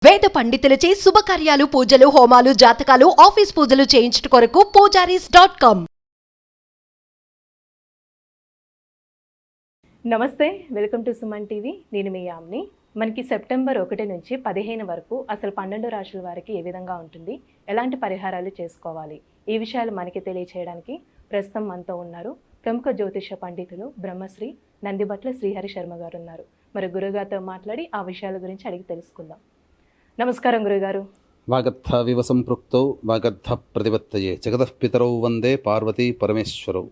వేద పండితులచే శుభకార్యాలు, పూజలు, హోమాలు, జాతకాలు, ఆఫీస్ పూజలు చేయించుట కొరకు పూజారీస్.com. నమస్తే, వెల్కమ్ టు సుమన్ టీవీ. నేను మీ యామ్ని. మనకి సెప్టెంబర్ 1 నుంచి 15 వరకు అసలు 12 రాశుల వారికి ఏ విధంగా ఉంటుంది, ఎలాంటి పరిహారాలు చేసుకోవాలి, ఈ విషయాలు మనకి తెలియచేయడానికి ప్రస్తుతం మనతో ఉన్నారు ప్రముఖ జ్యోతిష పండితులు బ్రహ్మశ్రీ నందిబట్ల శ్రీహరి శర్మ గారు ఉన్నారు. మరి గురుగారితో మాట్లాడి ఆ విషయాల గురించి అడిగి తెలుసుకుందాం. నమస్కారం గురుగారు. వాగర్థ వివ సంపృక్తౌ వాగర్థ ప్రతిపత్తయే జగతః పితరౌ వందే పార్వతీ పరమేశ్వరౌ.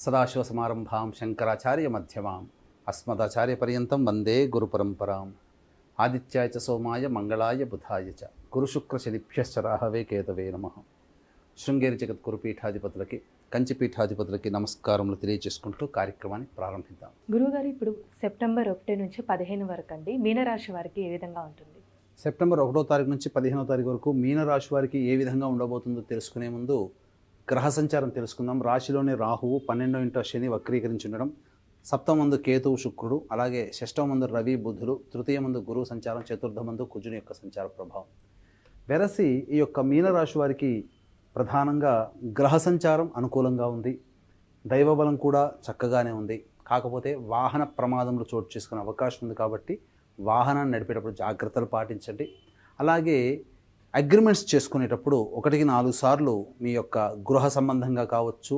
సదాశివసమారంభాం శంకరాచార్య మధ్యమాం అస్మదాచార్య పర్యంతం వందే గురు పరంపరాం. ఆదిత్యాయ చ సోమాయ మంగళాయ బుధాయ చ గురుశుక్ర శనిభ్యశ్చ రాహవే కేతవే నమః. శృంగేరి జగద్గురు పీఠాధిపతులకి, కంచి పీఠాధిపతులకి నమస్కారములు తెలియజేసుకుంటూ కార్యక్రమాన్ని ప్రారంభిద్దాం. గురుగారు, ఇప్పుడు సెప్టెంబర్ 1 నుంచి 15 వరకు అండి మీనరాశి వారికి ఏ విధంగా ఉంటుంది? సెప్టెంబర్ 1వ తారీఖు నుంచి 15వ తారీఖు వరకు మీనరాశి వారికి ఏ విధంగా ఉండబోతుందో తెలుసుకునే ముందు గ్రహ సంచారం తెలుసుకుందాం. రాశిలోని రాహువు, 12వ ఇంట శని వక్రీకరించి ఉండడం, సప్తమందు కేతువు శుక్రుడు, అలాగే షష్టమందు రవి బుధుడు, తృతీయమందు గురువు సంచారం, చతుర్థమందు కుజుని యొక్క సంచార ప్రభావం. వెరసి ఈ యొక్క మీనరాశి వారికి ప్రధానంగా గ్రహ సంచారం అనుకూలంగా ఉంది, దైవబలం కూడా చక్కగానే ఉంది. కాకపోతే వాహన ప్రమాదంలో చోటు చేసుకునే అవకాశం ఉంది కాబట్టి వాహనాన్ని నడిపేటప్పుడు జాగ్రత్తలు పాటించండి. అలాగే అగ్రిమెంట్స్ చేసుకునేటప్పుడు 1-4 సార్లు మీ యొక్క గృహ సంబంధంగా కావచ్చు,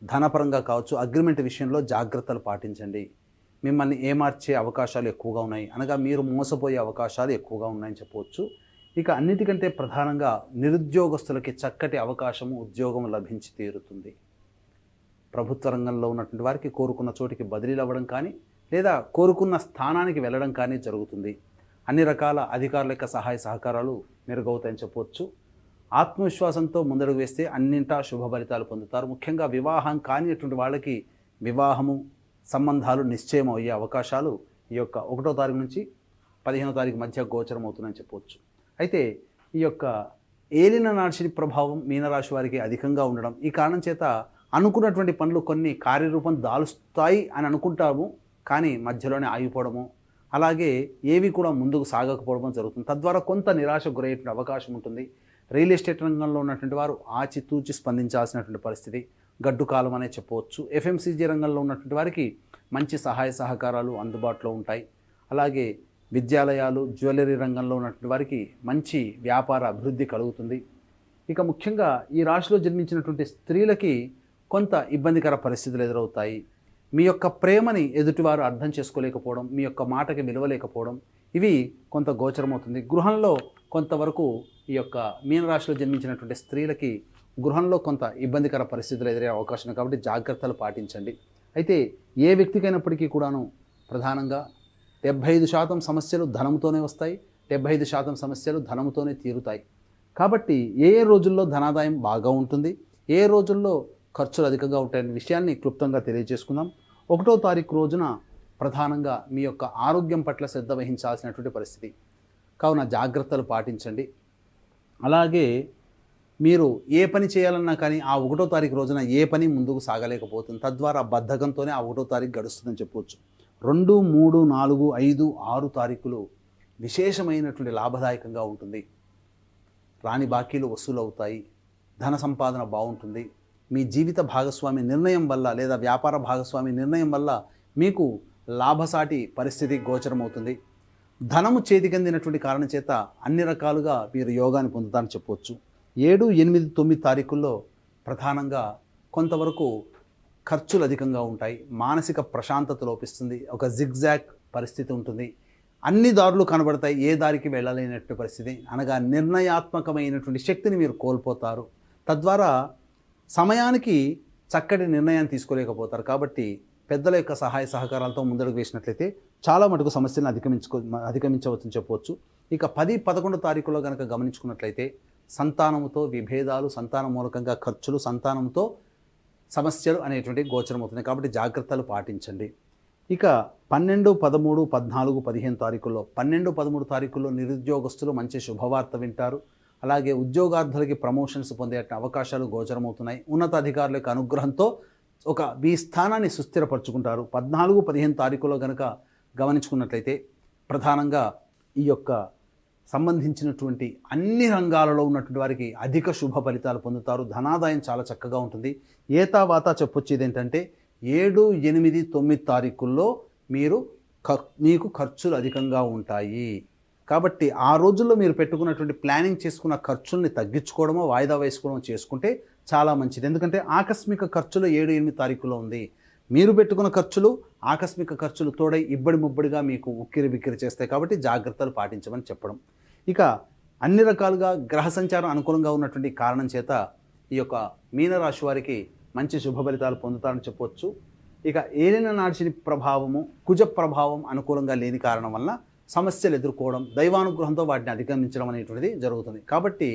ధనపరంగా కావచ్చు, అగ్రిమెంట్ విషయంలో జాగ్రత్తలు పాటించండి. మిమ్మల్ని ఏమార్చే అవకాశాలు ఎక్కువగా ఉన్నాయి, అనగా మీరు మోసపోయే అవకాశాలు ఎక్కువగా ఉన్నాయని చెప్పవచ్చు. ఇక అన్నిటికంటే ప్రధానంగా నిరుద్యోగస్తులకి చక్కటి అవకాశము, ఉద్యోగం లభించి తీరుతుంది. ప్రభుత్వ రంగంలో ఉన్నటువంటి వారికి కోరుకున్న చోటికి బదిలీలు అవ్వడం కానీ, లేదా కోరుకున్న స్థానానికి వెళ్ళడం కానీ జరుగుతుంది. అన్ని రకాల అధికారుల యొక్క సహాయ సహకారాలు మెరుగవుతాయని చెప్పవచ్చు. ఆత్మవిశ్వాసంతో ముందడుగు వేస్తే అన్నింటా శుభ ఫలితాలు పొందుతారు. ముఖ్యంగా వివాహం కానిటువంటి వాళ్ళకి వివాహము, సంబంధాలు నిశ్చయం అయ్యే అవకాశాలు ఈ యొక్క 1వ తారీఖు నుంచి 15వ తారీఖు మధ్య గోచరం అవుతుందని చెప్పవచ్చు. అయితే ఈ యొక్క ఏలిన నాశని ప్రభావం మీనరాశి వారికి అధికంగా ఉండడం, ఈ కారణం చేత అనుకున్నటువంటి పనులు కొన్ని కార్యరూపం దాలుస్తాయి అని అనుకుంటాము, కానీ మధ్యలోనే ఆగిపోవడము, అలాగే ఏవి కూడా ముందుకు సాగకపోవడం జరుగుతుంది. తద్వారా కొంత నిరాశ గురయ్యేటువంటి అవకాశం ఉంటుంది. రియల్ ఎస్టేట్ రంగంలో ఉన్నటువంటి వారు ఆచితూచి స్పందించాల్సినటువంటి పరిస్థితి, గడ్డు కాలం అనే చెప్పవచ్చు. ఎఫ్ఎంసీజీ రంగంలో ఉన్నటువంటి వారికి మంచి సహాయ సహకారాలు అందుబాటులో ఉంటాయి. అలాగే విద్యాలయాలు, జ్యువెలరీ రంగంలో ఉన్నటువంటి వారికి మంచి వ్యాపార అభివృద్ధి కలుగుతుంది. ఇక ముఖ్యంగా ఈ రాశిలో జన్మించినటువంటి స్త్రీలకి కొంత ఇబ్బందికర పరిస్థితులు ఎదురవుతాయి. మీ యొక్క ప్రేమని ఎదుటివారు అర్థం చేసుకోలేకపోవడం, మీ యొక్క మాటకి విలువలేకపోవడం, ఇవి కొంత గోచరమవుతుంది. గృహంలో కొంతవరకు ఈ యొక్క మీనరాశిలో జన్మించినటువంటి స్త్రీలకి గృహంలో కొంత ఇబ్బందికర పరిస్థితులు ఎదురయ్యే అవకాశం ఉంది కాబట్టి జాగ్రత్తలు పాటించండి. అయితే ఏ వ్యక్తికైనప్పటికీ కూడాను ప్రధానంగా 75% సమస్యలు ధనంతోనే వస్తాయి, 75% సమస్యలు ధనంతోనే తీరుతాయి. కాబట్టి ఏ రోజుల్లో ధనాదాయం బాగా ఉంటుంది, ఏ రోజుల్లో ఖర్చులు అధికంగా ఉంటాయనే విషయాన్ని క్లుప్తంగా తెలియజేసుకుందాం. 1వ తారీఖు రోజున ప్రధానంగా మీ యొక్క ఆరోగ్యం పట్ల శ్రద్ధ వహించాల్సినటువంటి పరిస్థితి కావున జాగ్రత్తలు పాటించండి. అలాగే మీరు ఏ పని చేయాలన్నా కానీ ఆ 1వ తారీఖు రోజున ఏ పని ముందుకు సాగలేకపోతుంది. తద్వారా బద్ధకంతోనే ఆ 1వ తారీఖు గడుస్తుందని చెప్పవచ్చు. 2, 3, 4, 5, 6 తారీఖులు విశేషమైనటువంటి లాభదాయకంగా ఉంటుంది. రాని బాకీలు వసూలు అవుతాయి, ధన సంపాదన బాగుంటుంది. మీ జీవిత భాగస్వామి నిర్ణయం వల్ల లేదా వ్యాపార భాగస్వామి నిర్ణయం వల్ల మీకు లాభసాటి పరిస్థితి గోచరమవుతుంది. ధనము చేతికందినటువంటి కారణం చేత అన్ని రకాలుగా మీరు యోగాన్ని పొందుతారని చెప్పవచ్చు. 7, 8, 9 తారీఖుల్లో ప్రధానంగా కొంతవరకు ఖర్చులు అధికంగా ఉంటాయి, మానసిక ప్రశాంతత లోపిస్తుంది, ఒక జిగ్జాగ్ పరిస్థితి ఉంటుంది, అన్ని దారులు కనబడతాయి, ఏ దారికి వెళ్ళలేనటువంటి పరిస్థితి, అనగా నిర్ణయాత్మకమైనటువంటి శక్తిని మీరు కోల్పోతారు. తద్వారా సమయానికి చక్కటి నిర్ణయాన్ని తీసుకోలేకపోతారు. కాబట్టి పెద్దల యొక్క సహాయ సహకారాలతో ముందడుగు వేసినట్లయితే చాలా మటుకు సమస్యలను అధిగమించవచ్చని చెప్పవచ్చు. ఇక 10, 11 తారీఖులో కనుక గమనించుకున్నట్లయితే సంతానముతో విభేదాలు, సంతానం మూలకంగా ఖర్చులు, సంతానంతో సమస్యలు అనేటువంటి గోచరం అవుతున్నాయి. కాబట్టి జాగ్రత్తలు పాటించండి. ఇక 12, 13, 14, 15 తారీఖుల్లో 12, 13 తారీఖుల్లో నిరుద్యోగస్తులు మంచి శుభవార్త వింటారు. అలాగే ఉద్యోగార్థులకి ప్రమోషన్స్ పొందే అవకాశాలు గోచరమవుతున్నాయి. ఉన్నతాధికారుల యొక్క అనుగ్రహంతో మీ స్థానాన్ని సుస్థిరపరచుకుంటారు. 14, 15 తారీఖులో కనుక గమనించుకున్నట్లయితే ప్రధానంగా ఈ యొక్క సంబంధించినటువంటి అన్ని రంగాలలో ఉన్నటువంటి వారికి అధిక శుభ ఫలితాలు పొందుతారు. ధనాదాయం చాలా చక్కగా ఉంటుంది. ఏతావాత చెప్పొచ్చేది ఏంటంటే 7, 8, 9 తారీఖుల్లో మీకు ఖర్చులు అధికంగా ఉంటాయి. కాబట్టి ఆ రోజుల్లో మీరు పెట్టుకున్నటువంటి ప్లానింగ్ చేసుకున్న ఖర్చుల్ని తగ్గించుకోవడమో వాయిదా వేసుకోవడమో చేసుకుంటే చాలా మంచిది. ఎందుకంటే ఆకస్మిక ఖర్చులు 7, 8 తారీఖుల్లో ఉంది. మీరు పెట్టుకున్న ఖర్చులు ఆకస్మిక ఖర్చులు తోడై ఇబ్బడి ముబ్బడిగా మీకు ఉక్కిరి బిక్కిరి చేస్తాయి. కాబట్టి జాగ్రత్తలు పాటించమని చెప్పడం. ఇక అన్ని రకాలుగా గ్రహ సంచారం అనుకూలంగా ఉన్నటువంటి కారణం చేత ఈ యొక్క మీనరాశి వారికి మంచి శుభ ఫలితాలు పొందుతారని చెప్పవచ్చు. ఇక ఏలిన నాడిని ప్రభావము, కుజ ప్రభావం అనుకూలంగా లేని కారణం వల్ల సమస్యలు ఎదుర్కోవడం, దైవానుగ్రహంతో వాటిని అధిగమించడం అనేటువంటిది జరుగుతుంది. కాబట్టి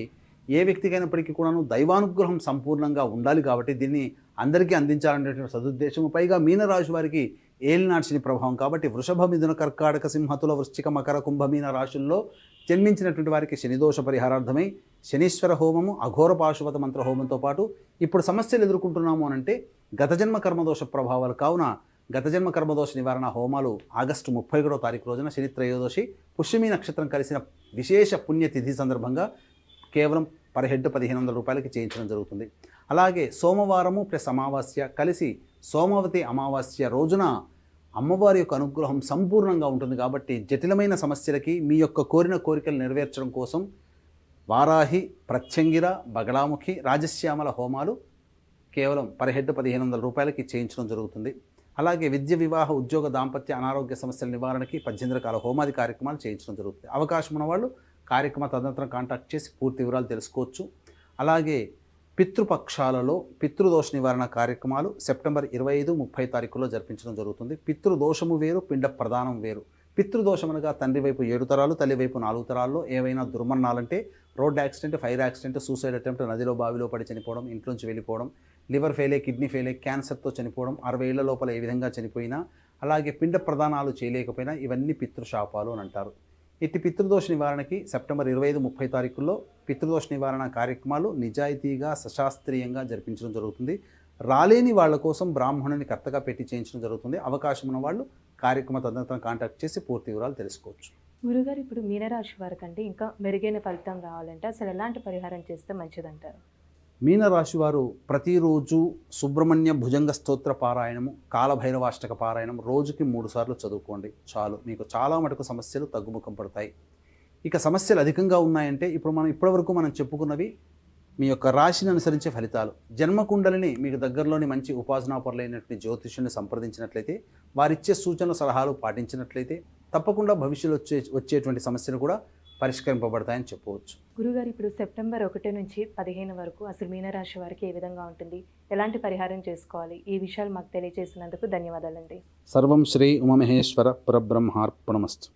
ఏ వ్యక్తికైనప్పటికీ కూడాను దైవానుగ్రహం సంపూర్ణంగా ఉండాలి. కాబట్టి దీన్ని అందరికీ అందించాలనేటువంటి సదుద్దేశము. పైగా మీనరాశి వారికి ఏలినాడ్సిని ప్రభావం కాబట్టి వృషభ, మిథున, కర్కాటక, సింహతుల, వృశ్చిక, మకర, కుంభ, మీన రాశుల్లో జన్మించినటువంటి వారికి శనిదోష పరిహారార్థమై శనీశ్వర హోమము, అఘోర పాశుపత మంత్ర హోమంతో పాటు ఇప్పుడు సమస్యలు ఎదుర్కొంటున్నాము అనంటే గత జన్మ కర్మదోష ప్రభావాలు కావున గత జన్మ కర్మదోష నివారణ హోమాలు ఆగస్టు 31వ తారీఖు రోజున శని త్రయోదశి పుష్యమి నక్షత్రం కలిసిన విశేష పుణ్యతిథి సందర్భంగా కేవలం పర్ హెడ్ 1500 రూపాయలకి చేయించడం జరుగుతుంది. అలాగే సోమవారము ప్లస్ అమావాస్య కలిసి సోమవతి అమావాస్య రోజున అమ్మవారి యొక్క అనుగ్రహం సంపూర్ణంగా ఉంటుంది. కాబట్టి జటిలమైన సమస్యలకి మీ యొక్క కోరిన కోరికలు నెరవేర్చడం కోసం వారాహి, ప్రత్యంగిర, బగళాముఖి, రాజశ్యామల హోమాలు కేవలం పర్ హెడ్ 1500 రూపాయలకి చేయించడం జరుగుతుంది. అలాగే విద్య, వివాహ, ఉద్యోగ, దాంపత్య, అనారోగ్య సమస్యల నివారణకి 18 రకాల హోమాది కార్యక్రమాలు చేయించడం జరుగుతుంది. అవకాశం ఉన్నవాళ్ళు కార్యక్రమ తదనంతరం కాంటాక్ట్ చేసి పూర్తి వివరాలు తెలుసుకోవచ్చు. అలాగే పితృపక్షాలలో పితృదోష నివారణ కార్యక్రమాలు సెప్టెంబర్ 25, 30 తారీఖుల్లో జరిపించడం జరుగుతుంది. పితృదోషము వేరు, పిండ ప్రదానం వేరు. పితృదోషం అనగా తండ్రి వైపు 7 తరాలు, తల్లి వైపు 4 తరాల్లో ఏవైనా దుర్మరణాలంటే road accident, fire accident, suicide attempt, నదిలో బావిలో పడి చనిపోవడం, ఇంట్లోంచి వెళ్ళిపోవడం, లివర్ ఫెయిలే, కిడ్నీ ఫెయిలే, క్యాన్సర్తో చనిపోవడం, 60 ఏళ్ల లోపల ఏ విధంగా చనిపోయినా, అలాగే పిండ ప్రదానాలు చేయలేకపోయినా ఇవన్నీ పితృశాపాలు అని అంటారు. ఇట్టి పితృదోష నివారణకి సెప్టెంబర్ 25, 30 తారీఖుల్లో పితృదోష నివారణ కార్యక్రమాలు నిజాయితీగా సశాస్త్రీయంగా జరిపించడం జరుగుతుంది. రాలేని వాళ్ళ కోసం బ్రాహ్మణుని కర్తగా పెట్టి చేయించడం జరుగుతుంది. అవకాశం ఉన్న వాళ్ళు కార్యక్రమ తదనంతరం కాంటాక్ట్ చేసి పూర్తి వివరాలు తెలుసుకోవచ్చు. గురుగారు, ఇప్పుడు మీనరాశి వారికంటే ఇంకా మెరుగైన ఫలితం రావాలంటే అసలు ఎలాంటి పరిహారం చేస్తే మంచిదంటారు? మీనరాశి వారు ప్రతిరోజు సుబ్రహ్మణ్య భుజంగ స్తోత్ర పారాయణము, కాలభైరవాష్టక పారాయణం రోజుకి 3 సార్లు చదువుకోండి చాలు. మీకు చాలా మటుకు సమస్యలు తగ్గుముఖం పడతాయి. ఇక సమస్యలు అధికంగా ఉన్నాయంటే ఇప్పటివరకు మనం చెప్పుకున్నవి మీ యొక్క రాశిని అనుసరించే ఫలితాలు. జన్మకుండలిని మీకు దగ్గరలోని మంచి ఉపాసనాపరులైనటువంటి జ్యోతిష్యుని సంప్రదించినట్లయితే, వారిచ్చే సూచనలు సలహాలు పాటించినట్లయితే తప్పకుండా భవిష్యత్తులో వచ్చేటువంటి సమస్యలు కూడా పరిష్కరింపబడతాయని చెప్పవచ్చు. గురుగారు, ఇప్పుడు సెప్టెంబర్ 1 నుంచి 15 వరకు అసలు మీనరాశి వారికి ఏ విధంగా ఉంటుంది, ఎలాంటి పరిహారం చేసుకోవాలి, ఈ విషయాలు మాకు తెలియజేసినందుకు ధన్యవాదాలండి. సర్వం శ్రీ ఉమామహేశ్వర పరబ్రహ్మార్పణమస్తు.